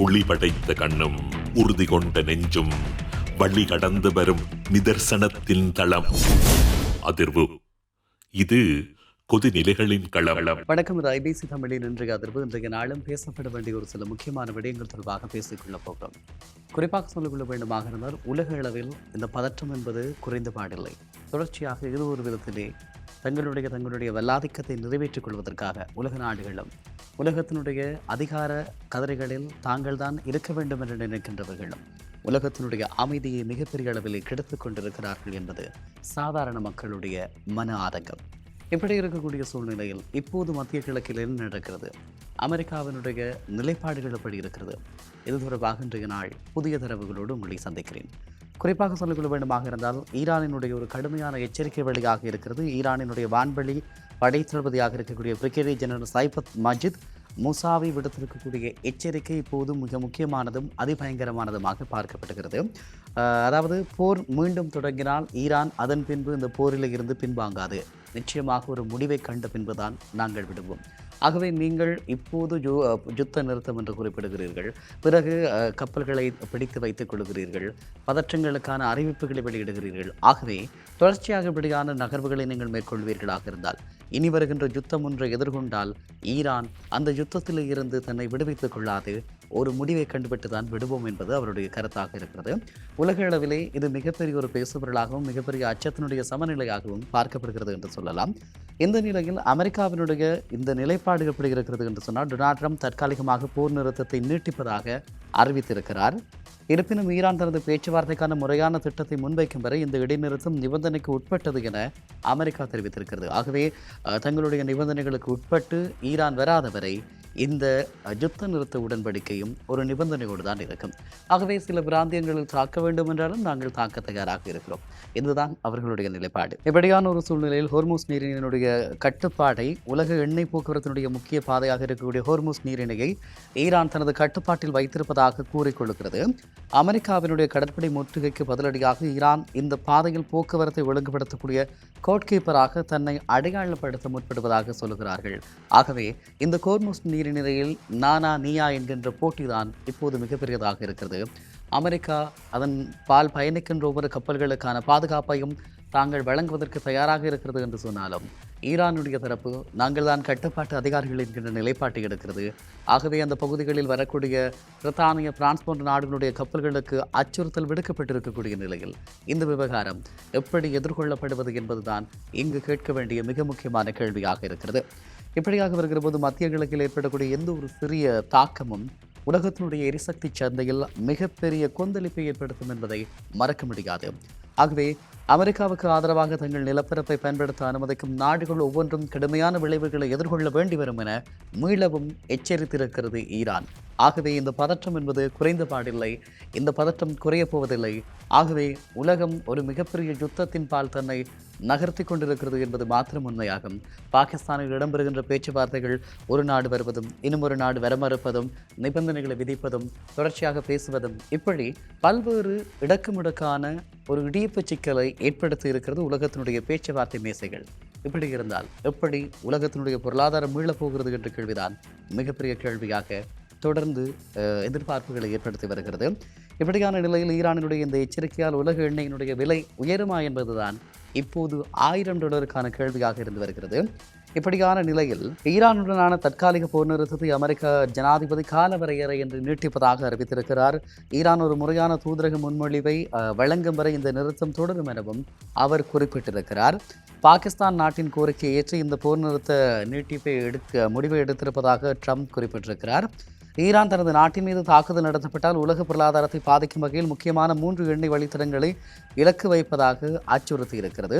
உளி படைத்த கண்ணும் உறுதி கொண்ட நெஞ்சும் வழி கடந்து வரும் நிதர்சனத்தின் தளம். அதிர்வு இது கொதிநிலைகளின் களவளம். வணக்கம். இது ஐபிசி தமிழின் இன்றைய அதிர்வு. இன்றைய நாளும் பேசப்பட வேண்டிய ஒரு சில முக்கியமான விடயங்கள் தொடர்பாக பேசிக்கொள்ள போகிறோம். குறிப்பாக சொல்லிக்கொள்ள வேண்டுமாக இருந்தால், உலக அளவில் இந்த பதற்றம் என்பது குறைந்த பாடில்லை. தொடர்ச்சியாக இது ஒரு விதத்திலே தங்களுடைய வல்லாதிக்கத்தை நிறைவேற்றிக் கொள்வதற்காக உலக நாடுகளும் உலகத்தினுடைய அதிகார கதிரைகளில் தாங்கள் தான் இருக்க வேண்டும் என்று நினைக்கின்றவர்களும் உலகத்தினுடைய அமைதியை மிகப்பெரிய அளவில் கெடுத்துக் கொண்டிருக்கிறார்கள் என்பது சாதாரண மக்களுடைய மன ஆதங்கம். இப்படி இருக்கக்கூடிய சூழ்நிலையில் இப்போது மத்திய கிழக்கில் என்ன நடக்கிறது, அமெரிக்காவினுடைய நிலைப்பாடுகள் எப்படி இருக்கிறது, இது தொடர்பாக இன்றைய நாள் புதிய தரவுகளோடு உங்களை சந்திக்கிறேன். குறிப்பாக சொல்லிக்கொள்ள வேண்டுமாக இருந்தால், ஈரானினுடைய ஒரு கடுமையான எச்சரிக்கை வழியாக இருக்கிறது. ஈரானினுடைய வான்வெளி படை தளபதியாக இருக்கக்கூடிய பிரிகேடியர் ஜெனரல் சைபத் மஜித் முசாவி விடுத்திருக்கக்கூடிய எச்சரிக்கை இப்போது மிக முக்கியமானதும் அதிபயங்கரமானதுமாக பார்க்கப்படுகிறது. அதாவது, போர் மீண்டும் தொடங்கினால் ஈரான் அதன் பின்பு இந்த போரில் இருந்து பின்வாங்காது. நிச்சயமாக ஒரு முடிவை கண்ட பின்புதான் நாங்கள் விடுவோம். ஆகவே நீங்கள் இப்போது யுத்த நிறுத்தம் என்று குறிப்பிடுகிறீர்கள், பிறகு கப்பல்களை பிடித்து வைத்துக் கொள்கிறீர்கள், பதற்றங்களுக்கான அறிவிப்புகளை வெளியிடுகிறீர்கள். ஆகவே தொடர்ச்சியாக இப்படியான நகர்வுகளை நீங்கள் மேற்கொள்வீர்களாக இருந்தால், இனி வருகின்ற யுத்தம் ஒன்றை எதிர்கொண்டால் ஈரான் அந்த யுத்தத்தில் இருந்து தன்னை விடுவித்துக் கொள்ளாது, ஒரு முடிவை கண்டுபிட்டு தான் விடுவோம் என்பது அவருடைய கருத்தாக இருக்கிறது. உலக அளவிலே இது மிகப்பெரிய ஒரு பேசுபொருளாகவும் மிகப்பெரிய அச்சத்தினுடைய சமநிலையாகவும் பார்க்கப்படுகிறது என்று சொல்லலாம். இந்த நிலையில் அமெரிக்காவினுடைய இந்த நிலைப்பாடு எப்படி இருக்கிறது என்று சொன்னால், டொனால்ட் ட்ரம்ப் தற்காலிகமாக போர் நிறுத்தத்தை நீட்டிப்பதாக அறிவித்திருக்கிறார். இருப்பினும் ஈரான் தனது பேச்சுவார்த்தைக்கான முறையான திட்டத்தை முன்வைக்கும் வரை இந்த இடைநிறுத்தம் நிபந்தனைக்கு உட்பட்டது என அமெரிக்கா தெரிவித்திருக்கிறது. ஆகவே தங்களுடைய நிபந்தனைகளுக்கு உட்பட்டு ஈரான் வராத வரை இந்த யுத்த நிறுத்த உடன்படிக்கையும் ஒரு நிபந்தனையோடு தான் இருக்கும். ஆகவே சில பிராந்தியங்களில் தாக்க வேண்டும் என்றாலும் நாங்கள் தாக்க தயாராக இருக்கிறோம். இதுதான் அவர்களுடைய நிலைப்பாடு. இப்படியான ஒரு சூழ்நிலையில் ஹோர்முஸ் நீரிணையினுடைய கட்டுப்பாட்டை, உலக எண்ணெய் போக்குவரத்தினுடைய முக்கிய பாதையாக இருக்கக்கூடிய ஹோர்முஸ் நீரிணையை ஈரான் தனது கட்டுப்பாட்டில் வைத்திருப்பதாக கூறிக்கொள்கிறது. அமெரிக்காவினுடைய கடற்படை முற்றுகைக்கு பதிலடியாக ஈரான் இந்த பாதையில் போக்குவரத்தை ஒழுங்குபடுத்தக்கூடிய கோட்கீப்பராக தன்னை அடையாளப்படுத்த முற்படுவதாக சொல்லுகிறார்கள். ஆகவே இந்த ஹோர்முஸ் நீரிணையில் நானா நீயா என்கின்ற போட்டிதான் இப்போது மிகப்பெரியதாக இருக்கிறது. அமெரிக்கா அதன் பால் பயணிக்கின்ற ஒவ்வொரு கப்பல்களுக்கான பாதுகாப்பையும் தாங்கள் வழங்குவதற்கு தயாராக இருக்கிறது என்று சொன்னாலும், ஈரானுடைய தரப்பு நாங்கள் தான் கட்டுப்பாட்டு அதிகாரிகள் என்கின்ற நிலைப்பாட்டை எடுக்கிறது. ஆகவே அந்த பகுதிகளில் வரக்கூடிய பிரித்தானிய, பிரான்ஸ் போன்ற நாடுகளுடைய கப்பல்களுக்கு அச்சுறுத்தல் விடுக்கப்பட்டிருக்கக்கூடிய நிலையில் இந்த விவகாரம் எப்படி எதிர்கொள்ளப்படுவது என்பதுதான் இங்கு கேட்க வேண்டிய மிக முக்கியமான கேள்வியாக இருக்கிறது. இப்படியாக வருகிற போது மத்திய கிழக்கில் ஏற்படக்கூடிய எந்த ஒரு சிறிய தாக்கமும் உலகத்தினுடைய எரிசக்தி சந்தையில் மிகப்பெரிய கொந்தளிப்பை ஏற்படுத்தும் என்பதை மறக்க முடியாது. ஆகவே அமெரிக்காவுக்கு ஆதரவாக தங்கள் நிலப்பரப்பை பயன்படுத்த அனுமதிக்கும் நாடுகள் ஒவ்வொன்றும் கடுமையான விளைவுகளை எதிர்கொள்ள வேண்டி வரும் என மீளவும் எச்சரித்திருக்கிறது ஈரான். ஆகவே இந்த பதற்றம் என்பது குறைந்த பாடில்லை, இந்த பதற்றம் குறையப் போவதில்லை. ஆகவே உலகம் ஒரு மிகப்பெரிய யுத்தத்தின் பால் தன்னை நகர்த்தி கொண்டிருக்கிறது என்பது மாத்திரம் உண்மையாகும். பாகிஸ்தானில் இடம்பெறுகின்ற பேச்சுவார்த்தைகள் ஒரு நாடு வருவதும் இன்னும் ஒரு நாடு வர மறுப்பதும், நிபந்தனைகளை விதிப்பதும், தொடர்ச்சியாக பேசுவதும், இப்படி பல்வேறு இடக்குமுடக்கான ஒரு இடியப்பு சிக்கலை ஏற்படுத்தி இருக்கிறது உலகத்தினுடைய பேச்சுவார்த்தை மேசைகள். இப்படி இருந்தால் எப்படி உலகத்தினுடைய பொருளாதாரம் மீளப் போகிறது என்ற கேள்விதான் மிகப்பெரிய கேள்வியாக தொடர்ந்து எதிர்பார்ப்புகளை ஏற்படுத்தி வருகிறது. இப்படியான நிலையில் ஈரானினுடைய இந்த எச்சரிக்கையால் உலக எண்ணெயினுடைய விலை உயருமா என்பதுதான் இப்போது $1000 கேள்வியாக இருந்து வருகிறது. இப்படியான நிலையில் ஈரானுடனான தற்காலிக போர் நிறுத்தத்தை அமெரிக்க ஜனாதிபதி காலவரையறை என்று நீட்டிப்பதாக அறிவித்திருக்கிறார். ஈரான் ஒரு முறையான தூதரக முன்மொழிவை வழங்கும் வரை இந்த நிறுத்தம் தொடரும் எனவும் அவர் குறிப்பிட்டிருக்கிறார். பாகிஸ்தான் நாட்டின் கோரிக்கையை ஏற்று இந்த போர் நிறுத்த நீட்டிப்பை முடிவை எடுத்திருப்பதாக ட்ரம்ப் குறிப்பிட்டிருக்கிறார். ஈரான் தனது நாட்டின் மீது தாக்குதல் நடத்தப்பட்டால் உலக பொருளாதாரத்தை பாதிக்கும் வகையில் முக்கியமான 3 எண்ணெய் வழித்தடங்களை இலக்கு வைப்பதாக அச்சுறுத்தி இருக்கிறது.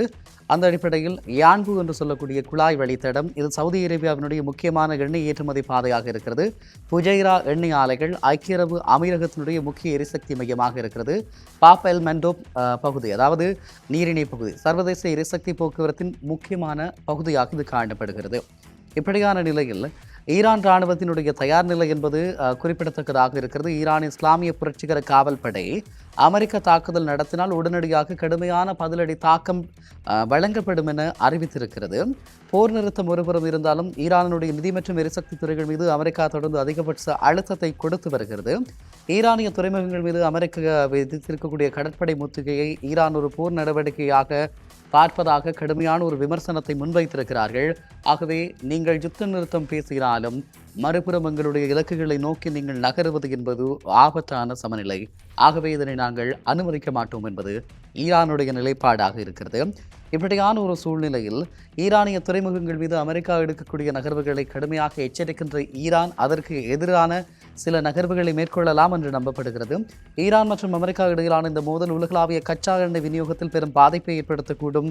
அந்த அடிப்படையில் யான்பு என்று சொல்லக்கூடிய குழாய் வழித்தடம், இது சவுதி அரேபியாவினுடைய முக்கியமான எண்ணெய் ஏற்றுமதி பாதையாக இருக்கிறது. புஜைரா எண்ணெய் ஆலைகள் ஐக்கிய அரபு அமீரகத்தினுடைய முக்கிய எரிசக்தி மையமாக இருக்கிறது. பாப் எல் மண்டோப் பகுதி, அதாவது நீரிணை பகுதி, சர்வதேச எரிசக்தி போக்குவரத்தின் முக்கியமான பகுதியாக இது காணப்படுகிறது. இப்படியான நிலையில் ஈரான் இராணுவத்தினுடைய தயார் நிலை என்பது குறிப்பிடத்தக்கதாக இருக்கிறது. ஈரான் இஸ்லாமிய புரட்சிகர காவல் படை அமெரிக்க தாக்குதல் நடத்தினால் உடனடியாக கடுமையான பதிலடி தாக்கம் வழங்கப்படும் என அறிவித்திருக்கிறது. போர் நிறுத்தம் ஒருபுறம் இருந்தாலும் ஈரானுடைய நிதி மற்றும் எரிசக்தி துறைகள் மீது அமெரிக்கா தொடர்ந்து அதிகபட்ச அழுத்தத்தை கொடுத்து வருகிறது. ஈரானிய துறைமுகங்கள் மீது அமெரிக்கா விதித்திருக்கக்கூடிய கடற்படை முற்றுகையை ஈரான் ஒரு போர் நடவடிக்கையாக பார்ப்பதாக கடுமையான ஒரு விமர்சனத்தை முன்வைத்திருக்கிறார்கள். ஆகவே நீங்கள் யுத்த நிறுத்தம் பேசினாலும் மறுபுறம் எங்களுடைய இலக்குகளை நோக்கி நீங்கள் நகருவது என்பது ஆபத்தான சமநிலை. ஆகவே இதனை நாங்கள் அனுமதிக்க மாட்டோம் என்பது ஈரானுடைய நிலைப்பாடாக இருக்கிறது. இப்படியான ஒரு சூழ்நிலையில் ஈரானிய துறைமுகங்கள் மீது அமெரிக்கா எடுக்கக்கூடிய நகர்வுகளை கடுமையாக எச்சரிக்கின்ற ஈரான் அதற்கு எதிரான சில நகர்வுகளை மேற்கொள்ளலாம் என்று நம்பப்படுகிறது. ஈரான் மற்றும் அமெரிக்கா இடையிலான இந்த மோதல் உலகளாவிய கச்சா எண்ணெய் விநியோகத்தில் பெரும் பாதிப்பை ஏற்படுத்தக்கூடும்.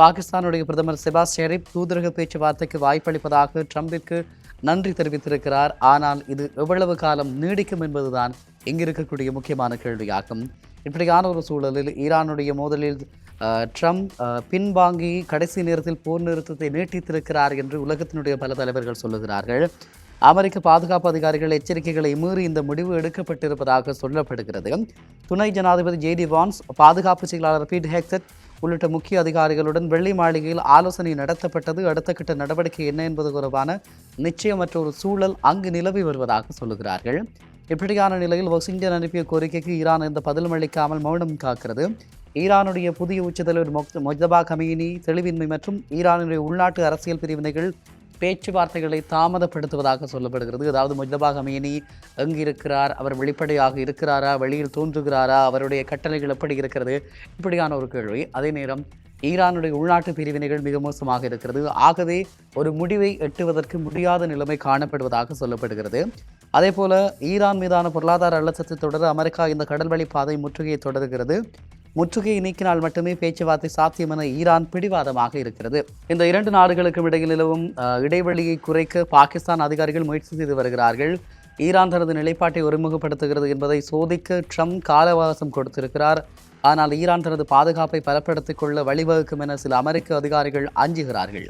பாகிஸ்தானுடைய பிரதமர் ஷெபாஸ் ஷெரீப் தூதரக பேச்சுவார்த்தைக்கு வாய்ப்பளிப்பதாக ட்ரம்பிற்கு நன்றி தெரிவித்திருக்கிறார். ஆனால் இது எவ்வளவு காலம் நீடிக்கும் என்பதுதான் இங்கு இருக்கக்கூடிய முக்கியமான கேள்வியாகும். இப்படியான ஒரு சூழலில் ஈரானுடைய மோதலில் ட்ரம்ப் பின்வாங்கி கடைசி நேரத்தில் போர் நிறுத்தத்தை நீட்டித்திருக்கிறார் என்று உலகத்தினுடைய பல தலைவர்கள் சொல்லுகிறார்கள். அமெரிக்க பாதுகாப்பு அதிகாரிகள் எச்சரிக்கைகளை மீறி இந்த முடிவு எடுக்கப்பட்டிருப்பதாக சொல்லப்படுகிறது. துணை ஜனாதிபதி ஜேடி வான்ஸ், பாதுகாப்பு செயலாளர் பீட் ஹெக்ஸட் உள்ளிட்ட முக்கிய அதிகாரிகளுடன் வெள்ளை மாளிகையில் ஆலோசனை நடத்தப்பட்டது. அடுத்த கட்ட நடவடிக்கை என்ன என்பது தொடர்பான நிச்சயமற்ற ஒரு சூழல் அங்கு நிலவி வருவதாக சொல்லுகிறார்கள். இப்படியான நிலையில் வாஷிங்டன் அனுப்பிய கோரிக்கைக்கு ஈரான் இந்த பதிலும் அளிக்காமல் மௌனம் காக்கிறது. ஈரானுடைய புதிய உச்சத்தலைவர் மொஜ்தபா கமீனி தெளிவின்மை மற்றும் ஈரானுடைய உள்நாட்டு அரசியல் பிரிவினைகள் பேச்சுவார்த்தைகளை தாமதப்படுத்துவதாக சொல்லப்படுகிறது. அதாவது மொஜ்தபா கமீனி எங்கு இருக்கிறார், அவர் வெளிப்படையாக இருக்கிறாரா, வெளியில் தோன்றுகிறாரா, அவருடைய கட்டளைகள் எப்படி இருக்கிறது, இப்படியான ஒரு கேள்வி. அதே நேரம் ஈரானுடைய உள்நாட்டு பிரிவினைகள் மிக மோசமாக இருக்கிறது. ஆகவே ஒரு முடிவை எட்டுவதற்கு முடியாத நிலைமை காணப்படுவதாக சொல்லப்படுகிறது. அதே போல ஈரான் மீதான பொருளாதார அழுத்தத்தை தொடர அமெரிக்கா இந்த கடல்வழி பாதை முற்றுகையை தொடர்கிறது. முற்றுகையை நீக்கினால் மட்டுமே பேச்சுவார்த்தை சாத்தியம் என ஈரான் பிடிவாதமாக இருக்கிறது. இந்த இரண்டு நாடுகளுக்கும் இடையில் நிலவும் இடைவெளியை குறைக்க பாகிஸ்தான் அதிகாரிகள் முயற்சி செய்து வருகிறார்கள். ஈரான் தனது நிலைப்பாட்டை ஒருமுகப்படுத்துகிறது என்பதை சோதிக்க ட்ரம்ப் கால அவகாசம் கொடுத்திருக்கிறார். ஆனால் ஈரான் தனது பாதுகாப்பை பலப்படுத்திக் கொள்ள வழிவகுக்கும் என சில அமெரிக்க அதிகாரிகள் அஞ்சுகிறார்கள்.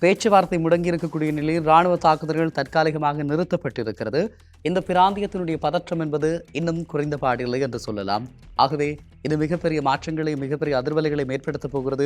பேச்சுவார்த்தை முடங்கியிருக்கக்கூடிய நிலையில் இராணுவ தாக்குதல்கள் தற்காலிகமாக நிறுத்தப்பட்டிருக்கிறது. இந்த பிராந்தியத்தினுடைய பதற்றம் என்பது இன்னும் குறைந்த பாடில்லை என்று சொல்லலாம். ஆகவே இது மிகப்பெரிய மாற்றங்களை, மிகப்பெரிய அதிர்வலைகளை ஏற்படுத்தப் போகிறது.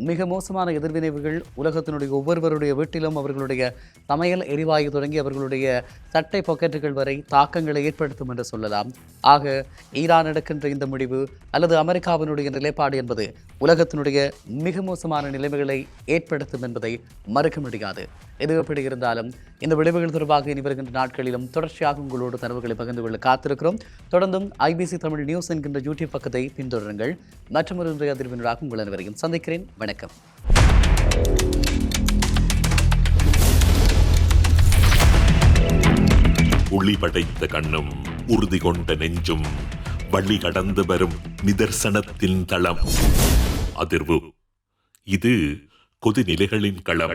மிக மோசமான எதிர்வினைவுகள் உலகத்தினுடைய ஒவ்வொருவருடைய வீட்டிலும் அவர்களுடைய சமையல் எரிவாயு தொடங்கி அவர்களுடைய சட்டை பாக்கெட்டுகள் வரை தாக்கங்களை ஏற்படுத்தும் என்று சொல்லலாம். ஆக ஈரான் எடுக்கின்ற இந்த முடிவு அல்லது அமெரிக்காவினுடைய நிலைப்பாடு என்பது உலகத்தினுடைய மிக மோசமான நிலைமைகளை ஏற்படுத்தும் என்பதை மறுக்க முடியாது. எது எப்படி இருந்தாலும் இந்த விளைவுகள் தொடர்பாக இனி வருகின்ற நாட்களிலும் தொடர்ச்சியாக உங்களோடு தரவுகளை பகிர்ந்து கொள்ள காத்திருக்கிறோம். தொடர்ந்தும் ஐபிசி தமிழ் நியூஸ் என்கின்ற யூடியூப் பக்கத்தை பின்தொடருங்கள். மற்றொரு இன்றைய அதிர்வினராக உங்கள் அனைவரையும் சந்திக்கிறேன். வணக்கம். ஒளி படைத்த கண்ணும் உறுதி கொண்ட நெஞ்சும் வழி கடந்து வரும் நிதர்சனத்தின் தளம். அதிர்வு. இது கொதிநிலைகளின் களம்.